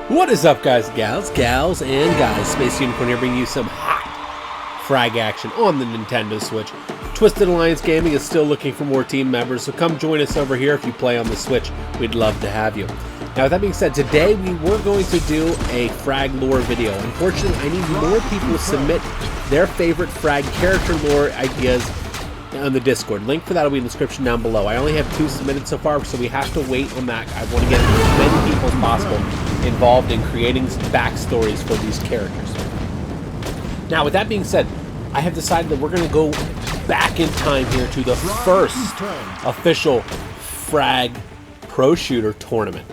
What is up, guys, gals, and guys? Space Unicorn here bringing you some hot frag action on the Nintendo Switch. Twisted Alliance Gaming is still looking for more team members, so come join us over here if you play on the Switch. We'd love to have you. Now, with that being said, today we were going to do a frag lore video. Unfortunately, I need more people to submit their favorite frag character lore ideas on the Discord. Link for that will be in the description down below. I only have 2 submitted so far, so we have to wait on that. I want to get as many people as possible involved in creating backstories for these characters. Now, with that being said, I have decided that we're going to go back in time here to the first official Frag Pro Shooter Tournament.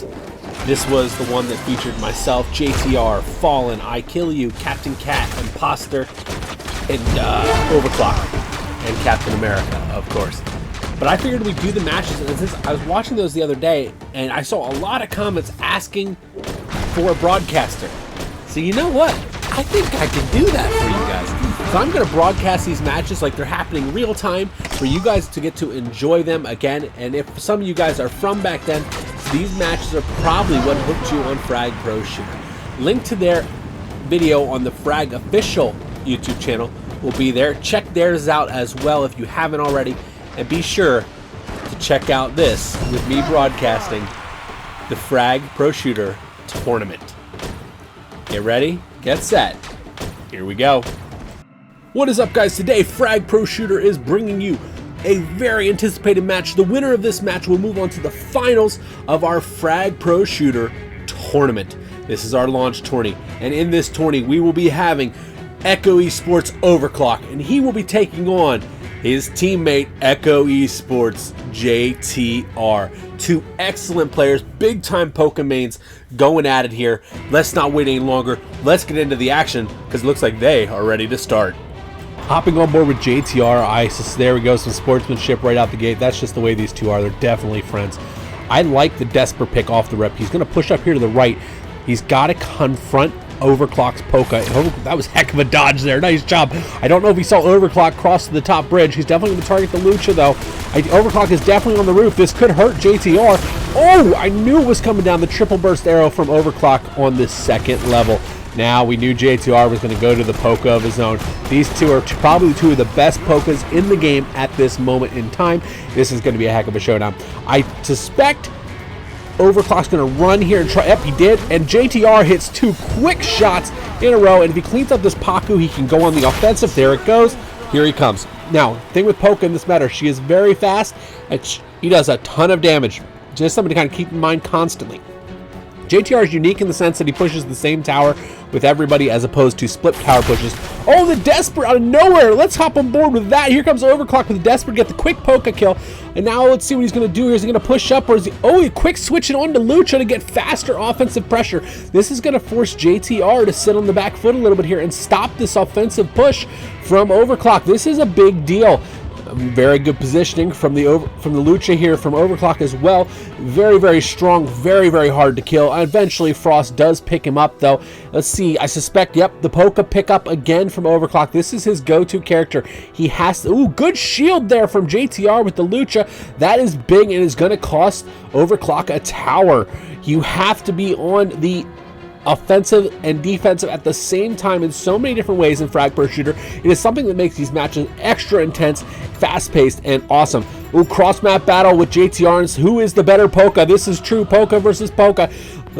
This was the one that featured myself, JTR, Fallen, Ikillu, Captain Cat, Imposter, and Overclock, and Captain America, of course. But I figured we'd do the matches, and since I was watching those the other day, and I saw a lot of comments asking for a broadcaster. So you know what? I think I can do that for you guys. So I'm going to broadcast these matches like they're happening real time for you guys to get to enjoy them again. And if some of you guys are from back then, these matches are probably what hooked you on Frag Pro Shooter. Link to their video on the Frag official YouTube channel will be there. Check theirs out as well if you haven't already. And be sure to check out this with me broadcasting the Frag Pro Shooter Tournament. Get ready, get set, here we go. What is up, guys? Today Frag Pro Shooter is bringing you a very anticipated match. The winner of this match will move on to the finals of our Frag Pro Shooter Tournament. This is our launch tourney, and in this tourney we will be having Echo Esports Overclock, and he will be taking on his teammate Echo Esports JTR. 2 excellent players, big time Poké mains going at it here. Let's not wait any longer. Let's get into the action because it looks like they are ready to start. Hopping on board with JTR, there we go, some sportsmanship right out the gate. That's just the way these two are. They're definitely friends. I like the Desper pick off the rep. He's going to push up here to the right. He's got to confront Overclock's Poké. That was heck of a dodge there. Nice job. I don't know if he saw Overclock cross to the top bridge. He's definitely going to target the Lucha, though. Overclock is definitely on the roof. This could hurt JTR. Oh, I knew it was coming down. The triple burst arrow from Overclock on the 2nd level. Now, we knew JTR was going to go to the Poké of his own. These two are probably 2 of the best Pokés in the game at this moment in time. This is going to be a heck of a showdown. I suspect Overclock's going to run here and try. Yep, he did. And JTR hits 2 quick shots in a row. And if he cleans up this Paku, he can go on the offensive. There it goes. Here he comes. Now, thing with Poké in this matter, she is very fast, and he does a ton of damage. Just something to kind of keep in mind constantly. JTR is unique in the sense that he pushes the same tower with everybody as opposed to split tower pushes. Oh, the Desperate out of nowhere. Let's hop on board with that. Here comes Overclock with the Desperate, get the quick Poké kill. And now let's see what he's going to do here. Is he going to push up, or is he... Oh, he quick switching on to Lucha to get faster offensive pressure. This is going to force JTR to sit on the back foot a little bit here and stop this offensive push from Overclock. This is a big deal. Very good positioning from the Lucha here from Overclock as well. Very, very strong, very, very hard to kill. Eventually, Frost does pick him up, though. Let's see. I suspect, yep, the Poké pick up again from Overclock. This is his go-to character. He has to... Ooh, good shield there from JTR with the Lucha. That is big and is going to cost Overclock a tower. You have to be on the offensive and defensive at the same time in so many different ways in Frag Pro Shooter. It is something that makes these matches extra intense, fast-paced, and awesome. Ooh, cross-map battle with JTR, and who is the better Poké? This is true Poké versus Poké.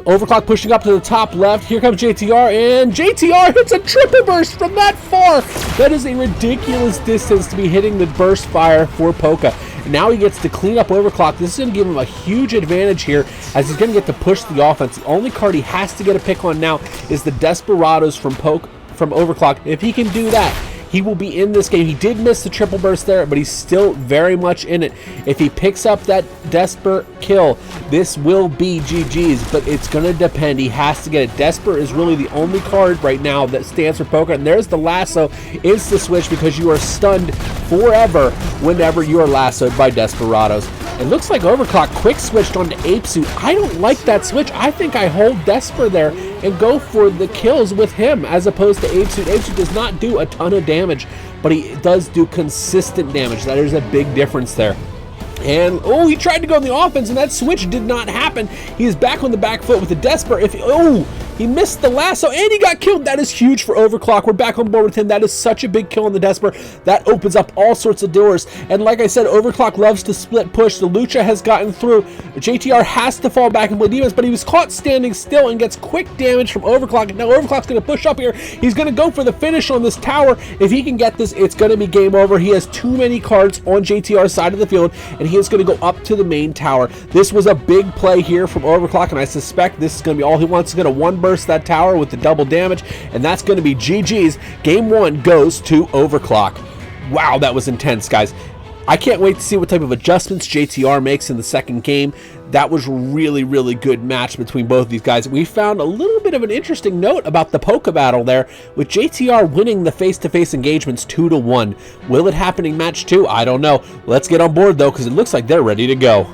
Overclock pushing up to the top left. Here comes JTR, and JTR hits a triple burst from that far. That is a ridiculous distance to be hitting the burst fire for Poké. Now he gets to clean up Overclock. This is going to give him a huge advantage here as he's going to get to push the offense. The only card he has to get a pick on now is the Desperados from Overclock. If he can do that, he will be in this game. He did miss the triple burst there, but he's still very much in it. If he picks up that Desper kill, this will be GG's, but it's going to depend. He has to get it. Desper is really the only card right now that stands for Poké, and there's the lasso. It's the switch because you are stunned forever whenever you are lassoed by Desperados. It looks like Overclock quick switched onto Ape Suit. I don't like that switch. I think I hold Desper there and go for the kills with him as opposed to Ape Suit. Ape Suit does not do a ton of damage, but he does do consistent damage. That is a big difference there. And, oh, he tried to go on the offense, and that switch did not happen. He is back on the back foot with the Desper. He missed the lasso, and he got killed. That is huge for Overclock. We're back on board with him. That is such a big kill on the Desper. That opens up all sorts of doors. And like I said, Overclock loves to split push. The Lucha has gotten through. JTR has to fall back and play defense, but he was caught standing still and gets quick damage from Overclock. Now Overclock's going to push up here. He's going to go for the finish on this tower. If he can get this, it's going to be game over. He has too many cards on JTR's side of the field, and he is going to go up to the main tower. This was a big play here from Overclock, and I suspect this is going to be all he wants. He's going to one-burst that tower with the double damage, and that's going to be GG's. Game 1 goes to Overclock. Wow, that was intense, guys. I can't wait to see what type of adjustments JTR makes in the second game. That was really, really good match between both of these guys. We found a little bit of an interesting note about the Polka battle there, with JTR winning the face-to-face engagements 2-1. Will it happen in match 2? I don't know. Let's get on board, though, because it looks like they're ready to go.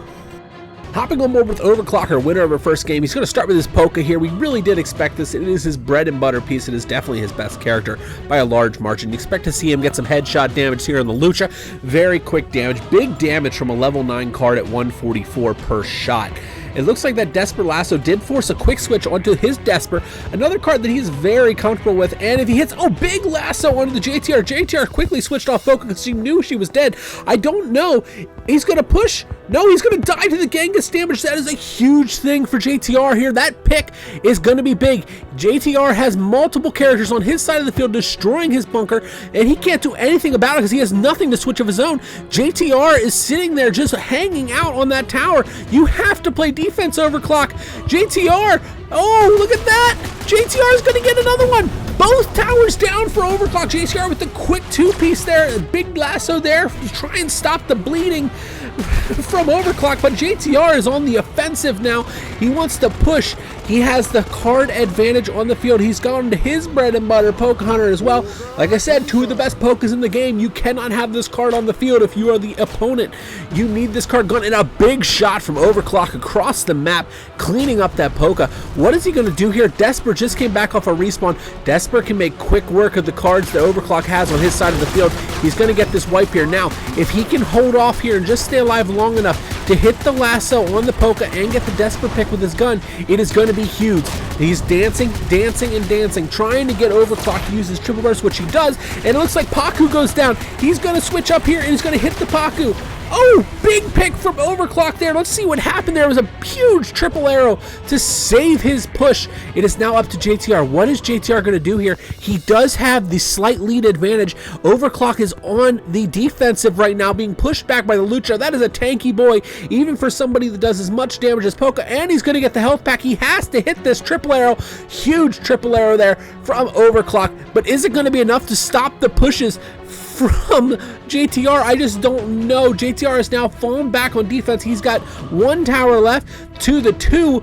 Hopping on board with Overclock, our winner of our first game. He's going to start with his Polka here. We really did expect this. It is his bread and butter piece. It is definitely his best character by a large margin. You expect to see him get some headshot damage here on the Lucha. Very quick damage. Big damage from a level 9 card at 144 per shot. It looks like that Desper Lasso did force a quick switch onto his Desper, another card that he's very comfortable with, and if he hits, oh, big lasso onto the JTR. JTR quickly switched off Polka because she knew she was dead. I don't know. He's going to push. No, he's going to die to the Genghis damage. That is a huge thing for JTR here. That pick is going to be big. JTR has multiple characters on his side of the field destroying his bunker, and he can't do anything about it because he has nothing to switch of his own. JTR is sitting there just hanging out on that tower. You have to play defense, Overclock. JTR, oh, look at that. JTR is going to get another one. Both towers down for Overclock. JTR with the quick two-piece there, a big lasso there to try and stop the bleeding from Overclock, but JTR is on the offensive now. He wants to push. He has the card advantage on the field. He's gone to his bread and butter, Poke Hunter, as well. Like I said, 2 of the best Pokas in the game. You cannot have this card on the field if you are the opponent. You need this card gone, and a big shot from Overclock across the map, cleaning up that Poka. What is he going to do here? Desper just came back off a respawn. Desper can make quick work of the cards that Overclock has on his side of the field. He's going to get this wipe here. Now, if he can hold off here and just stay alive long enough to hit the lasso on the Poka and get the Desper pick with his gun, it is going to be huge. He's dancing, dancing, and dancing, trying to get Overclock to use his triple burst, which he does, and it looks like Paku goes down. He's going to switch up here, and he's going to hit the Paku. Oh, big pick from Overclock there. Let's see what happened there. It was a huge triple arrow to save his push. It is now up to JTR. What is JTR going to do here? He does have the slight lead advantage. Overclock is on the defensive right now, being pushed back by the Lucha. That is a tanky boy, even for somebody that does as much damage as Poka, and he's going to get the health pack. He has to hit this triple arrow. Huge triple arrow there from Overclock, but is it going to be enough to stop the pushes from JTR? I just don't know. JTR has now fallen back on defense. He's got 1 tower left to the 2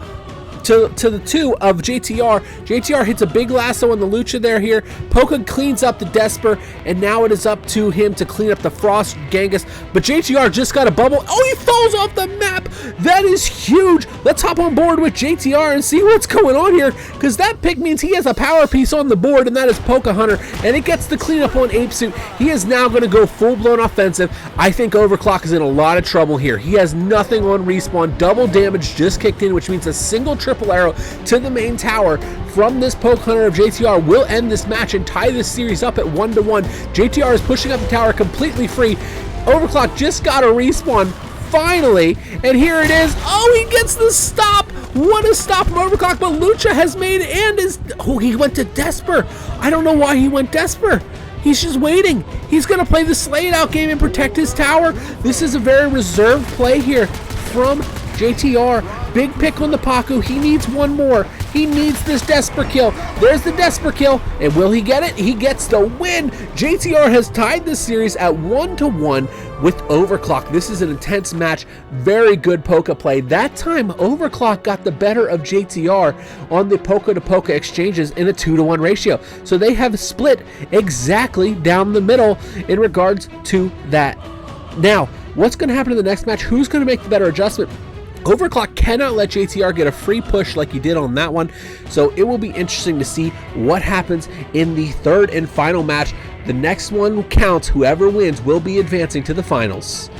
of JTR. JTR hits a big lasso on the Lucha there here. Poka cleans up the Desper, and now it is up to him to clean up the Frost Genghis. But JTR just got a bubble. Oh, he falls off the map. That is huge. Let's hop on board with JTR and see what's going on here, because that pick means he has a power piece on the board, and that is Poka Hunter, and it gets the cleanup on Ape Suit. He is now going to go full-blown offensive. I think Overclock is in a lot of trouble here. He has nothing on respawn. Double damage just kicked in, which means a single triple arrow to the main tower from this Poke Hunter of JTR will end this match and tie this series up at 1-1. JTR is pushing up the tower completely free. Overclock just got a respawn finally, and here it is. Oh, he gets the stop. What a stop from Overclock, but Lucha has made it, and is, oh, he went to Desper. I don't know why he went Desper. He's just waiting. He's going to play the Slay It Out game and protect his tower. This is a very reserved play here from JTR. Big pick on the Paku. He needs one more. He needs this Desper kill. There's the Desper kill. And will he get it? He gets the win. JTR has tied this series at 1-1 with Overclock. This is an intense match. Very good Poka play. That time, Overclock got the better of JTR on the Poka to Poka exchanges in a 2-1 ratio. So they have split exactly down the middle in regards to that. Now, what's going to happen in the next match? Who's going to make the better adjustment? Overclock cannot let JTR get a free push like he did on that one, so it will be interesting to see what happens in the third and final match. The next one counts. Whoever wins will be advancing to the finals.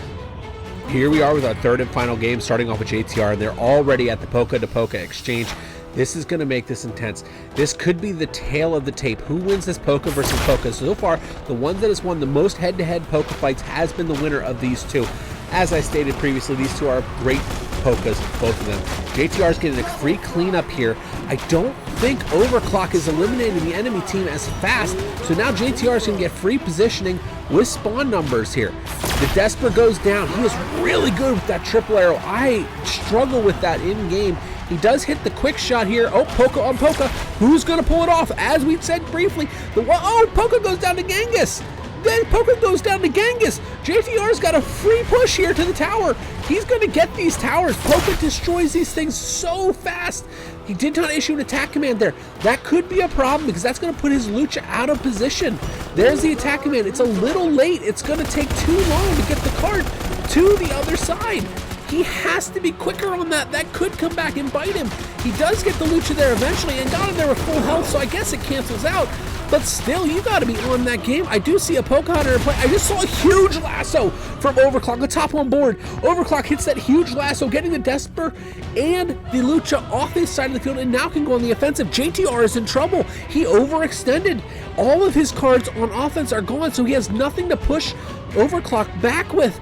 Here we are with our third and final game, starting off with JTR, and they're already at the Poka to Poka exchange. This is going to make this intense. This could be the tail of the tape. Who wins this Poké versus Poké? So far, the one that has won the most head-to-head Poké fights has been the winner of these two. As I stated previously, these two are great Pokas, both of them. JTR is getting a free cleanup here. I don't think Overclock is eliminating the enemy team as fast, so now JTR is going to get free positioning with spawn numbers here. The Desper goes down. He is really good with that triple arrow. I struggle with that in-game. He does hit the quick shot here. Oh, Poké on Poké. Who's going to pull it off? As we said briefly, Poké goes down to Genghis. Then Poké goes down to Genghis. JTR's got a free push here to the tower. He's going to get these towers. Poké destroys these things so fast. He did not issue an attack command there. That could be a problem because that's going to put his Lucha out of position. There's the attack command. It's a little late. It's going to take too long to get the cart to the other side. He has to be quicker on that. That could come back and bite him. He does get the Lucha there eventually and got him there with full health, so I guess it cancels out. But still, you got to be on that game. I do see a Poké Hunter in play. I just saw a huge lasso from Overclock, the top on board. Overclock hits that huge lasso, getting the Desper and the Lucha off his side of the field and now can go on the offensive. JTR is in trouble. He overextended. All of his cards on offense are gone, so he has nothing to push Overclock back with.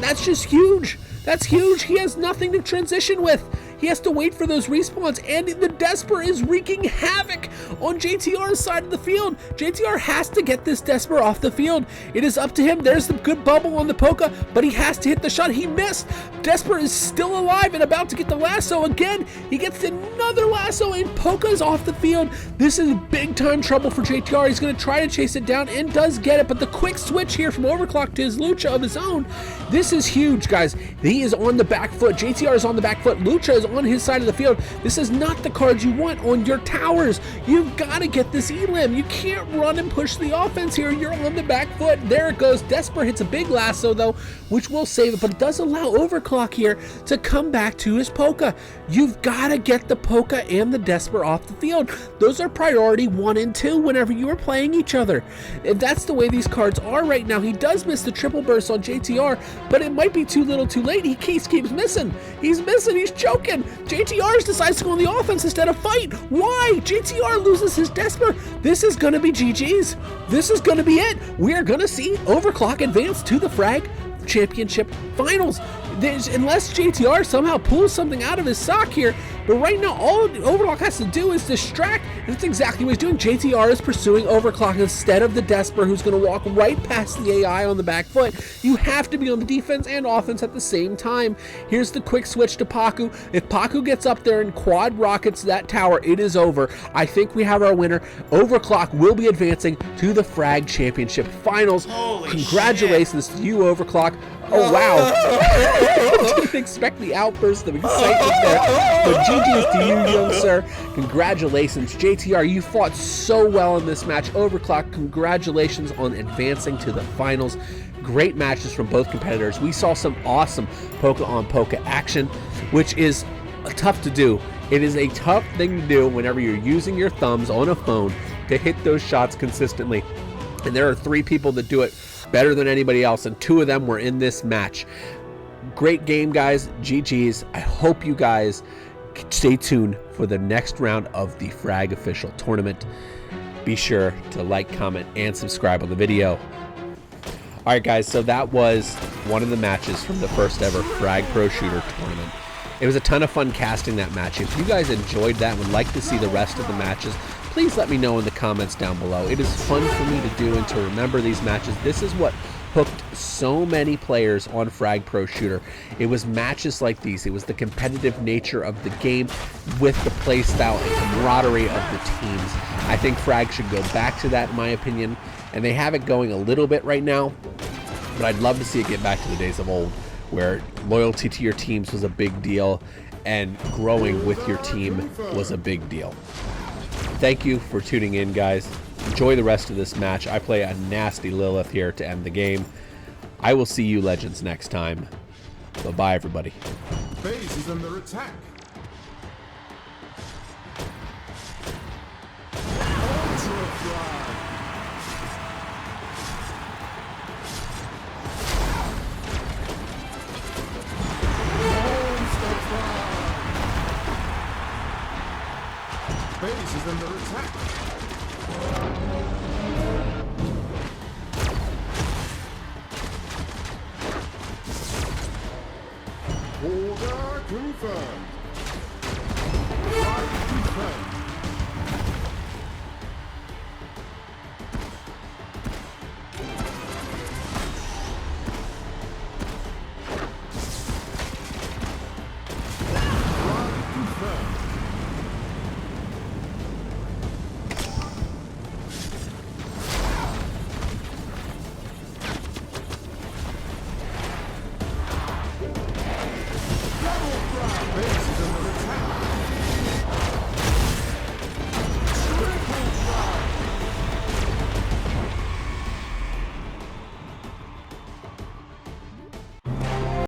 That's just huge. That's huge. He has nothing to transition with. He has to wait for those respawns, and the Desper is wreaking havoc on JTR's side of the field. JTR has to get this Desper off the field. It is up to him. There's the good bubble on the Poké, but he has to hit the shot. He missed. Desper is still alive and about to get the lasso again. He gets another lasso, and Poké's off the field. This is big time trouble for JTR. He's going to try to chase it down and does get it, but the quick switch here from Overclock to his Lucha of his own, this is huge, guys. He is on the back foot. JTR is on the back foot. Lucha is on his side of the field. This is not the cards you want on your towers. You've got to get this elim. You can't run and push the offense here. You're on the back foot. There it goes. Desper hits a big lasso though, which will save it, but it does allow Overclock here to come back to his Poké. You've got to get the Poké and the Desper off the field. Those are priority 1 and 2 whenever you are playing each other. And that's the way these cards are right now. He does miss the triple burst on JTR, but it might be too little too late. He keeps missing. He's missing. He's choking. JTR decides to go on the offense instead of fight. Why? JTR loses his Desper. This is going to be GG's. This is going to be it. We are going to see Overclock advance to the Frag Championship Finals. Unless JTR somehow pulls something out of his sock here. But right now, all Overclock has to do is distract, and that's exactly what he's doing. JTR is pursuing Overclock instead of the Desper, who's going to walk right past the AI on the back foot. You have to be on the defense and offense at the same time. Here's the quick switch to Paku. If Paku gets up there and quad rockets that tower, it is over. I think we have our winner. Overclock will be advancing to the Frag Championship Finals. Holy Congratulations to you, Overclock. Oh, wow. I didn't expect the outburst of excitement there. But GG's to you, young sir. Congratulations. JTR, you fought so well in this match. Overclock, congratulations on advancing to the finals. Great matches from both competitors. We saw some awesome Poké on Poké action, which is tough to do. It is a tough thing to do whenever you're using your thumbs on a phone to hit those shots consistently. And there are 3 people that do it better than anybody else, and 2 of them were in this match. Great game, guys. GG's. I hope you guys stay tuned for the next round of the Frag official tournament. Be sure to like, comment, and subscribe on the video. Alright guys, so that was one of the matches from the first ever Frag Pro Shooter Tournament. It was a ton of fun casting that match. If you guys enjoyed that and would like to see the rest of the matches, please let me know in the comments down below. It is fun for me to do and to remember these matches. This is what hooked so many players on Frag Pro Shooter. It was matches like these. It was the competitive nature of the game with the play style and camaraderie of the teams. I think Frag should go back to that, in my opinion, and they have it going a little bit right now, but I'd love to see it get back to the days of old where loyalty to your teams was a big deal and growing with your team was a big deal. Thank you for tuning in, guys. Enjoy the rest of this match. I play a nasty Lilith here to end the game. I will see you legends next time. Bye-bye, everybody. Blaise is under attack. base is under attack. Order confirmed.